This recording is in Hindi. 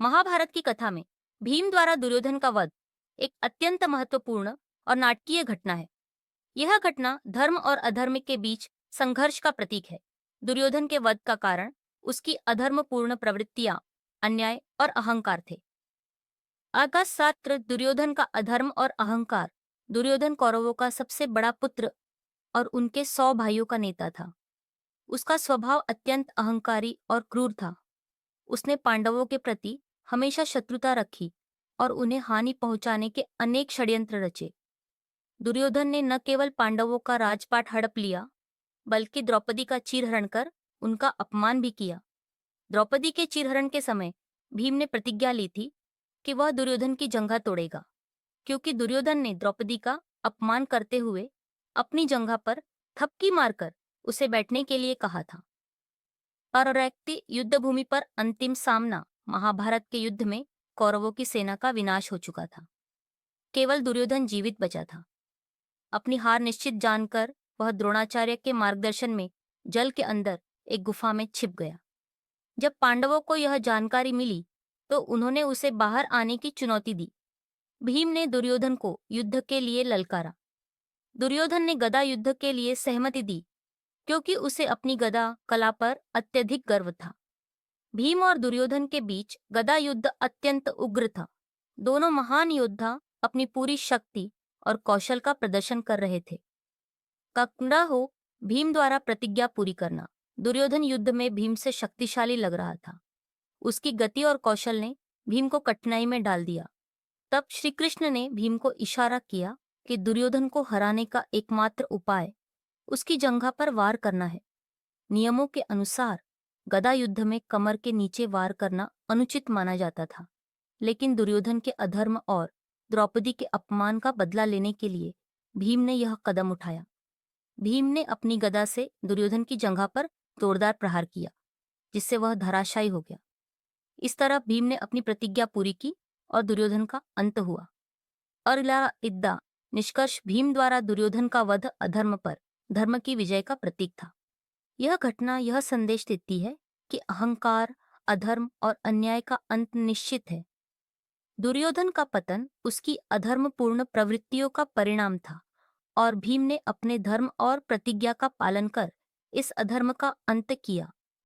महाभारत की कथा में भीम द्वारा दुर्योधन का वध एक अत्यंत महत्वपूर्ण और नाटकीय घटना है। यह घटना धर्म और अधर्म के बीच संघर्ष का प्रतीक है। दुर्योधन के वध का कारण उसकी अधर्मपूर्ण प्रवृत्तियां, अन्याय और अहंकार थे। अगस्त शास्त्र दुर्योधन का अधर्म और अहंकार। दुर्योधन कौरवों का सबसे बड़ा पुत्र और उनके 100 भाइयों का नेता था। उसका स्वभाव अत्यंत अहंकारी और क्रूर था। उसने पांडवों के प्रति हमेशा शत्रुता रखी और उन्हें हानि पहुंचाने के अनेक षड्यंत्र रचे। दुर्योधन ने न केवल पांडवों का राजपाट हड़प लिया, बल्कि द्रौपदी का चीरहरण कर उनका अपमान भी किया। द्रौपदी के चीरहरण के समय भीम ने प्रतिज्ञा ली थी कि वह दुर्योधन की जंघा तोड़ेगा, क्योंकि दुर्योधन ने द्रौपदी का अपमान करते हुए अपनी जंघा पर थपकी मारकर उसे बैठने के लिए कहा था। पररैक्ति युद्ध भूमि पर अंतिम सामना महाभारत के युद्ध में कौरवों की सेना का विनाश हो चुका था। केवल दुर्योधन जीवित बचा था। अपनी हार निश्चित जानकर वह द्रोणाचार्य के मार्गदर्शन में जल के अंदर एक गुफा में छिप गया। जब पांडवों को यह जानकारी मिली तो उन्होंने उसे बाहर आने की चुनौती दी। भीम ने दुर्योधन को युद्ध के लिए ललकारा। दुर्योधन ने गदा युद्ध के लिए सहमति दी, क्योंकि उसे अपनी गदा कला पर अत्यधिक गर्व था। भीम और दुर्योधन के बीच गदा युद्ध अत्यंत उग्र था। दोनों महान योद्धा अपनी पूरी शक्ति और कौशल का प्रदर्शन कर रहे थे। ककड़ा हो भीम द्वारा प्रतिज्ञा पूरी करना। दुर्योधन युद्ध में भीम से शक्तिशाली लग रहा था। उसकी गति और कौशल ने भीम को कठिनाई में डाल दिया। तब श्री कृष्ण ने भीम को इशारा किया कि दुर्योधन को हराने का एकमात्र उपाय उसकी जंघा पर वार करना है। नियमों के अनुसार गदा युद्ध में कमर के नीचे वार करना अनुचित माना जाता था, लेकिन दुर्योधन के अधर्म और द्रौपदी के अपमान का बदला लेने के लिए भीम ने यह कदम उठाया। भीम ने अपनी गदा से दुर्योधन की जंघा पर जोरदार प्रहार किया, जिससे वह धराशायी हो गया। इस तरह भीम ने अपनी प्रतिज्ञा पूरी की और दुर्योधन का अंत हुआ। अरला इद्दा निष्कर्ष भीम द्वारा दुर्योधन का वध अधर्म पर धर्म की विजय का प्रतीक था। यह घटना यह संदेश देती है कि अहंकार, अधर्म और अन्याय का अंत निश्चित है। दुर्योधन का पतन उसकी अधर्मपूर्ण प्रवृत्तियों का परिणाम था और भीम ने अपने धर्म और प्रतिज्ञा का पालन कर इस अधर्म का अंत किया।